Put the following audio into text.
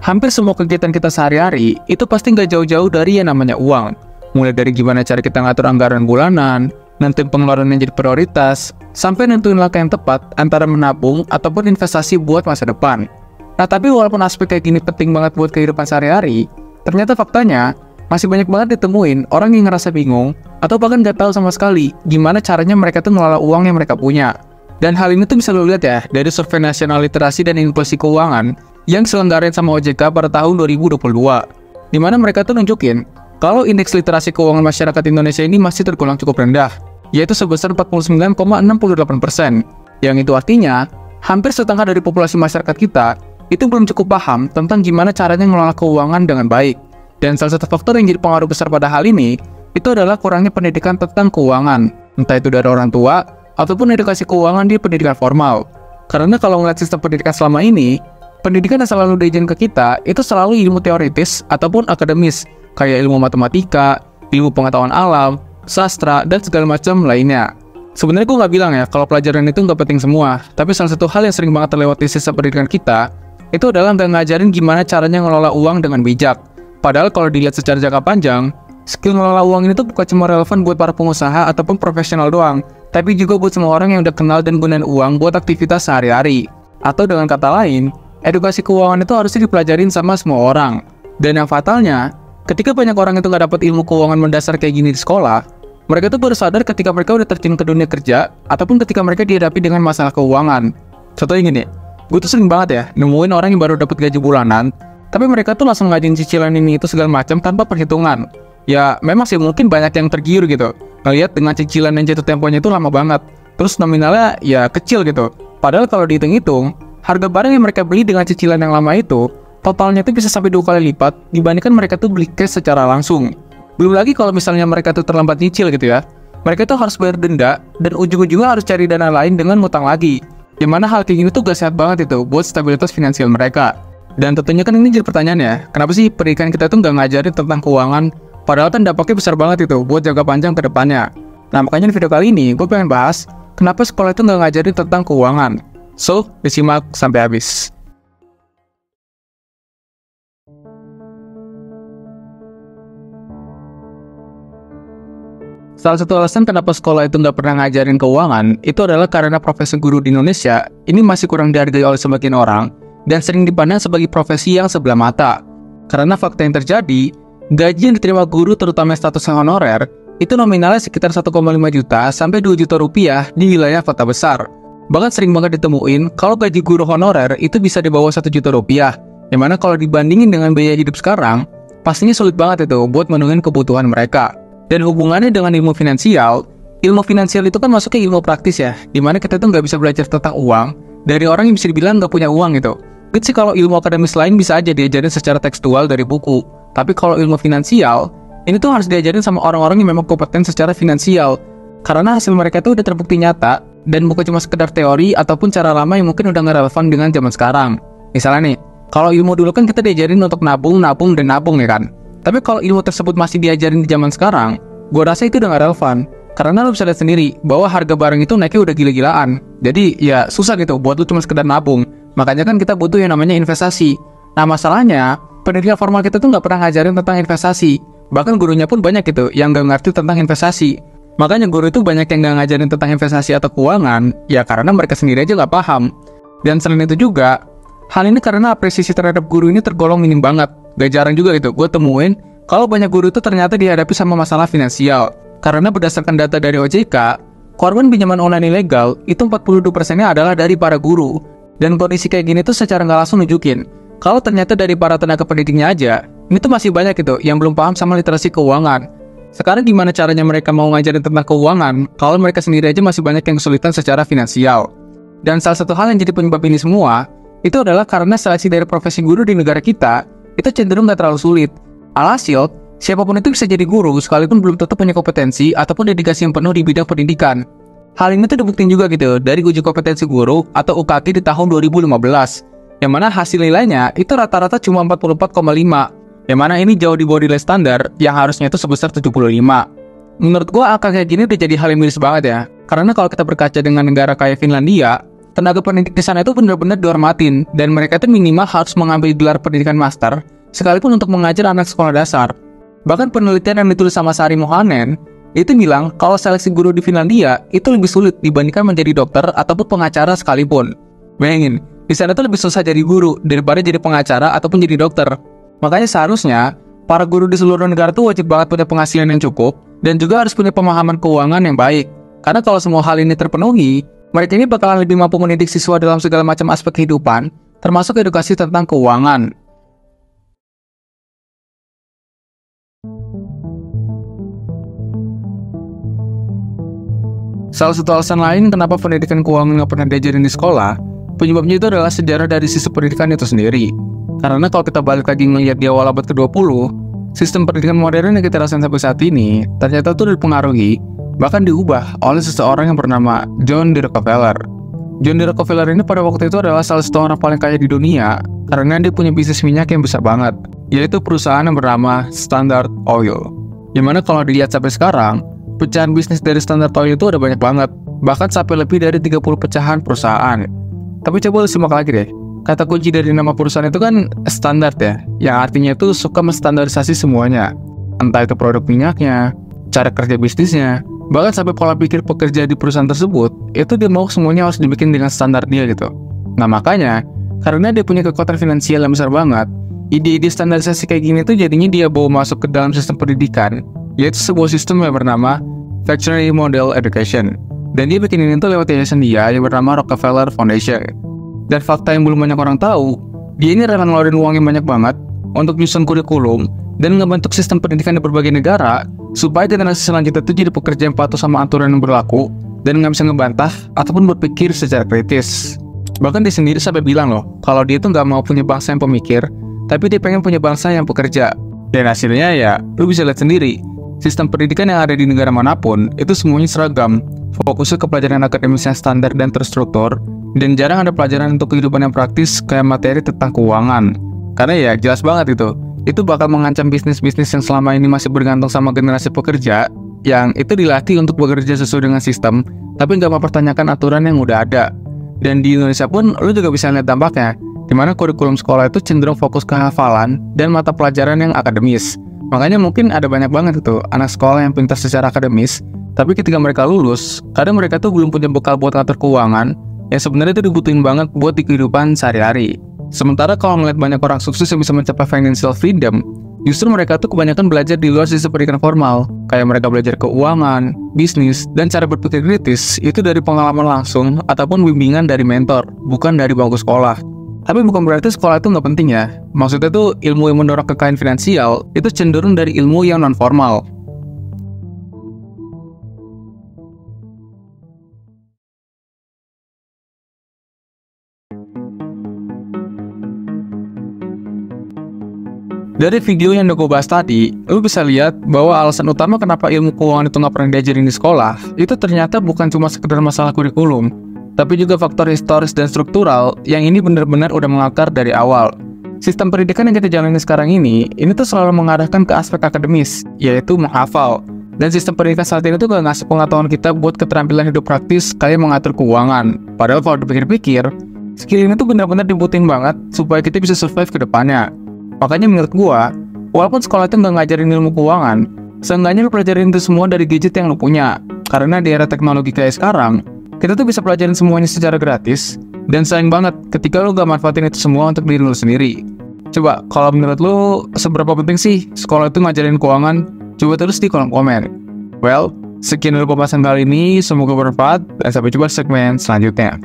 Hampir semua kegiatan kita sehari-hari itu pasti nggak jauh-jauh dari yang namanya uang. Mulai dari gimana cara kita ngatur anggaran bulanan, nentuin pengeluaran yang jadi prioritas, sampai nentuin langkah yang tepat antara menabung ataupun investasi buat masa depan. Nah, tapi walaupun aspek kayak gini penting banget buat kehidupan sehari-hari, ternyata faktanya masih banyak banget ditemuin orang yang ngerasa bingung atau bahkan nggak tahu sama sekali gimana caranya mereka tuh ngelola uang yang mereka punya. Dan hal ini tuh bisa lo lihat ya dari Survei Nasional Literasi dan Inklusi Keuangan yang diselenggarain sama OJK pada tahun 2022, di mana mereka tuh nunjukin kalau indeks literasi keuangan masyarakat Indonesia ini masih tergolong cukup rendah, yaitu sebesar 49,68%. Yang itu artinya, hampir setengah dari populasi masyarakat kita itu belum cukup paham tentang gimana caranya mengelola keuangan dengan baik. Dan salah satu faktor yang jadi pengaruh besar pada hal ini, itu adalah kurangnya pendidikan tentang keuangan, entah itu dari orang tua, ataupun edukasi keuangan di pendidikan formal. Karena kalau ngeliat sistem pendidikan selama ini, pendidikan yang selalu diajarkan ke kita itu selalu ilmu teoritis ataupun akademis, kayak ilmu matematika, ilmu pengetahuan alam, sastra, dan segala macam lainnya. Sebenarnya gue nggak bilang ya kalau pelajaran itu nggak penting semua, tapi salah satu hal yang sering banget terlewat di sistem pendidikan kita, itu adalah nggak ngajarin gimana caranya ngelola uang dengan bijak. Padahal kalau dilihat secara jangka panjang, skill ngelola uang ini tuh bukan cuma relevan buat para pengusaha ataupun profesional doang, tapi juga buat semua orang yang udah kenal dan gunain uang buat aktivitas sehari-hari. Atau dengan kata lain, edukasi keuangan itu harusnya dipelajarin sama semua orang. Dan yang fatalnya, ketika banyak orang itu nggak dapat ilmu keuangan mendasar kayak gini di sekolah, mereka tuh baru sadar ketika mereka udah terjun ke dunia kerja, ataupun ketika mereka dihadapi dengan masalah keuangan. Contohnya gini, gue tuh sering banget ya, nemuin orang yang baru dapat gaji bulanan, tapi mereka tuh langsung ngajin cicilan ini itu segala macam tanpa perhitungan. Ya, memang sih mungkin banyak yang tergiur gitu, ngeliat dengan cicilan yang jatuh temponya itu lama banget, terus nominalnya ya kecil gitu. Padahal kalau dihitung-hitung, harga barang yang mereka beli dengan cicilan yang lama itu, totalnya itu bisa sampai 2 kali lipat dibandingkan mereka tuh beli cash secara langsung. Belum lagi kalau misalnya mereka tuh terlambat nyicil gitu ya, mereka tuh harus bayar denda, dan ujung-ujungnya harus cari dana lain dengan ngutang lagi. Yang mana hal kayak gini tuh gak sehat banget itu buat stabilitas finansial mereka. Dan tentunya kan ini jadi pertanyaan ya, kenapa sih pendidikan kita tuh gak ngajarin tentang keuangan, padahal kan dampaknya besar banget itu buat jangka panjang ke depannya. Nah, makanya di video kali ini gue pengen bahas kenapa sekolah itu gak ngajarin tentang keuangan. So, disimak sampai habis. Salah satu alasan kenapa sekolah itu nggak pernah ngajarin keuangan, itu adalah karena profesi guru di Indonesia ini masih kurang dihargai oleh sebagian orang, dan sering dipandang sebagai profesi yang sebelah mata. Karena fakta yang terjadi, gaji yang diterima guru terutama status yang honorer, itu nominalnya sekitar 1,5 juta sampai 2 juta rupiah di wilayah kota besar. Bahkan sering banget ditemuin kalau gaji guru honorer itu bisa di bawah 1 juta rupiah, yang mana kalau dibandingin dengan biaya hidup sekarang, pastinya sulit banget itu buat memenuhi kebutuhan mereka. Dan hubungannya dengan ilmu finansial itu kan masuknya ilmu praktis ya, dimana kita tuh nggak bisa belajar tentang uang dari orang yang bisa dibilang nggak punya uang gitu. Gitu sih kalau ilmu akademis lain bisa aja diajarin secara tekstual dari buku, tapi kalau ilmu finansial, ini tuh harus diajarin sama orang-orang yang memang kompeten secara finansial, karena hasil mereka tuh udah terbukti nyata, dan bukan cuma sekedar teori ataupun cara lama yang mungkin udah nggak relevan dengan zaman sekarang. Misalnya nih, kalau ilmu dulu kan kita diajarin untuk nabung ya kan. Tapi kalau ilmu tersebut masih diajarin di zaman sekarang, gue rasa itu udah gak relevan. Karena lo bisa lihat sendiri, bahwa harga barang itu naiknya udah gila-gilaan. Jadi ya susah gitu buat lo cuma sekedar nabung. Makanya kan kita butuh yang namanya investasi. Nah masalahnya, pendidikan formal kita tuh gak pernah ngajarin tentang investasi. Bahkan gurunya pun banyak gitu yang gak ngerti tentang investasi. Makanya guru itu banyak yang gak ngajarin tentang investasi atau keuangan, ya karena mereka sendiri aja gak paham. Dan selain itu juga, hal ini karena apresiasi terhadap guru ini tergolong minim banget. Gak jarang juga gitu, gue temuin kalau banyak guru itu ternyata dihadapi sama masalah finansial. Karena berdasarkan data dari OJK, korban pinjaman online ilegal itu 42%-nya adalah dari para guru. Dan kondisi kayak gini tuh secara nggak langsung nunjukin kalau ternyata dari para tenaga pendidiknya aja, ini tuh masih banyak gitu yang belum paham sama literasi keuangan. Sekarang gimana caranya mereka mau ngajarin tentang keuangan kalau mereka sendiri aja masih banyak yang kesulitan secara finansial. Dan salah satu hal yang jadi penyebab ini semua, itu adalah karena seleksi dari profesi guru di negara kita itu cenderung gak terlalu sulit. Alhasil, siapapun itu bisa jadi guru sekalipun belum tentu punya kompetensi ataupun dedikasi yang penuh di bidang pendidikan. Hal ini tuh dibuktiin juga gitu dari uji kompetensi guru atau UKT di tahun 2015, yang mana hasil nilainya itu rata-rata cuma 44,5, yang mana ini jauh di bawah nilai standar yang harusnya itu sebesar 75. Menurut gua angka kayak gini udah jadi hal yang miris banget ya, karena kalau kita berkaca dengan negara kayak Finlandia, tenaga pendidik di sana itu benar-benar dihormatin, dan mereka itu minimal harus mengambil gelar pendidikan master, sekalipun untuk mengajar anak sekolah dasar. Bahkan penelitian yang ditulis sama Sari Mohanen, itu bilang kalau seleksi guru di Finlandia itu lebih sulit dibandingkan menjadi dokter ataupun pengacara sekalipun. Bayangin, di sana tuh lebih susah jadi guru daripada jadi pengacara ataupun jadi dokter. Makanya seharusnya, para guru di seluruh negara tuh wajib banget punya penghasilan yang cukup, dan juga harus punya pemahaman keuangan yang baik. Karena kalau semua hal ini terpenuhi, mereka ini bakalan lebih mampu mendidik siswa dalam segala macam aspek kehidupan, termasuk edukasi tentang keuangan. Salah satu alasan lain kenapa pendidikan keuangan nggak pernah diajarin di sekolah, penyebabnya itu adalah sejarah dari sistem pendidikan itu sendiri. Karena kalau kita balik lagi ngelihat di awal abad ke-20, sistem pendidikan modern yang kita rasain sampai saat ini, ternyata itu dipengaruhi, bahkan diubah oleh seseorang yang bernama John D. Rockefeller. John D. Rockefeller ini pada waktu itu adalah salah satu orang paling kaya di dunia, karena dia punya bisnis minyak yang besar banget, yaitu perusahaan yang bernama Standard Oil. Yang mana kalau dilihat sampai sekarang, pecahan bisnis dari Standard Oil itu ada banyak banget, bahkan sampai lebih dari 30 pecahan perusahaan. Tapi coba lu simak lagi deh, kata kunci dari nama perusahaan itu kan standar ya, yang artinya itu suka menstandarisasi semuanya. Entah itu produk minyaknya, cara kerja bisnisnya, bahkan sampai pola pikir pekerja di perusahaan tersebut, itu dia mau semuanya harus dibikin dengan standar dia gitu. Nah makanya, karena dia punya kekuatan finansial yang besar banget, ide-ide standarisasi kayak gini tuh jadinya dia bawa masuk ke dalam sistem pendidikan, yaitu sebuah sistem yang bernama Factory Model Education. Dan dia bikin ini tuh lewat yayasan dia yang bernama Rockefeller Foundation. Dan fakta yang belum banyak orang tahu, dia ini rela ngeluarin uang yang banyak banget untuk nyusun kurikulum dan ngebentuk sistem pendidikan di berbagai negara supaya generasi selanjutnya itu jadi pekerja yang patuh sama aturan yang berlaku dan nggak bisa ngebantah ataupun berpikir secara kritis. Bahkan dia sendiri sampai bilang loh, kalau dia tuh nggak mau punya bangsa yang pemikir, tapi dia pengen punya bangsa yang pekerja. Dan hasilnya ya, lu bisa lihat sendiri. Sistem pendidikan yang ada di negara manapun, itu semuanya seragam, fokusnya ke pelajaran akademis yang standar dan terstruktur, dan jarang ada pelajaran untuk kehidupan yang praktis kayak materi tentang keuangan. Karena ya, jelas banget itu bakal mengancam bisnis-bisnis yang selama ini masih bergantung sama generasi pekerja, yang itu dilatih untuk bekerja sesuai dengan sistem, tapi nggak mempertanyakan aturan yang udah ada. Dan di Indonesia pun, lu juga bisa lihat dampaknya, di mana kurikulum sekolah itu cenderung fokus ke hafalan dan mata pelajaran yang akademis. Makanya mungkin ada banyak banget anak sekolah yang pintar secara akademis, tapi ketika mereka lulus, kadang mereka tuh belum punya bekal buat ngatur keuangan, yang sebenarnya itu dibutuhin banget buat di kehidupan sehari-hari. Sementara kalau melihat banyak orang sukses yang bisa mencapai financial freedom, justru mereka tuh kebanyakan belajar di luar sistem pendidikan formal, kayak mereka belajar keuangan, bisnis, dan cara berpikir kritis itu dari pengalaman langsung ataupun bimbingan dari mentor, bukan dari bangku sekolah. Tapi bukan berarti sekolah itu nggak penting ya. Maksudnya tuh ilmu yang mendorong kekayaan finansial itu cenderung dari ilmu yang non-formal. Dari video yang udah gue bahas tadi, lu bisa lihat bahwa alasan utama kenapa ilmu keuangan itu nggak pernah diajarin di sekolah, itu ternyata bukan cuma sekedar masalah kurikulum, tapi juga faktor historis dan struktural yang ini benar-benar udah mengakar dari awal. Sistem pendidikan yang kita jalani sekarang ini tuh selalu mengarahkan ke aspek akademis, yaitu menghafal. Dan sistem pendidikan saat ini tuh gak ngasih pengetahuan kita buat keterampilan hidup praktis kayak mengatur keuangan. Padahal kalau dipikir-pikir, skill ini tuh benar-benar dibutuhin banget supaya kita bisa survive ke depannya. Makanya menurut gua, walaupun sekolah itu nggak ngajarin ilmu keuangan, seenggaknya lu pelajarin itu semua dari gadget yang lu punya. Karena di era teknologi kayak sekarang, kita tuh bisa pelajarin semuanya secara gratis, dan sayang banget ketika lu gak manfaatin itu semua untuk diri lu sendiri. Coba, kalau menurut lu, seberapa penting sih sekolah itu ngajarin keuangan? Coba tulis di kolom komen. Well, sekian dulu pembahasan kali ini, semoga bermanfaat, dan sampai jumpa di segmen selanjutnya.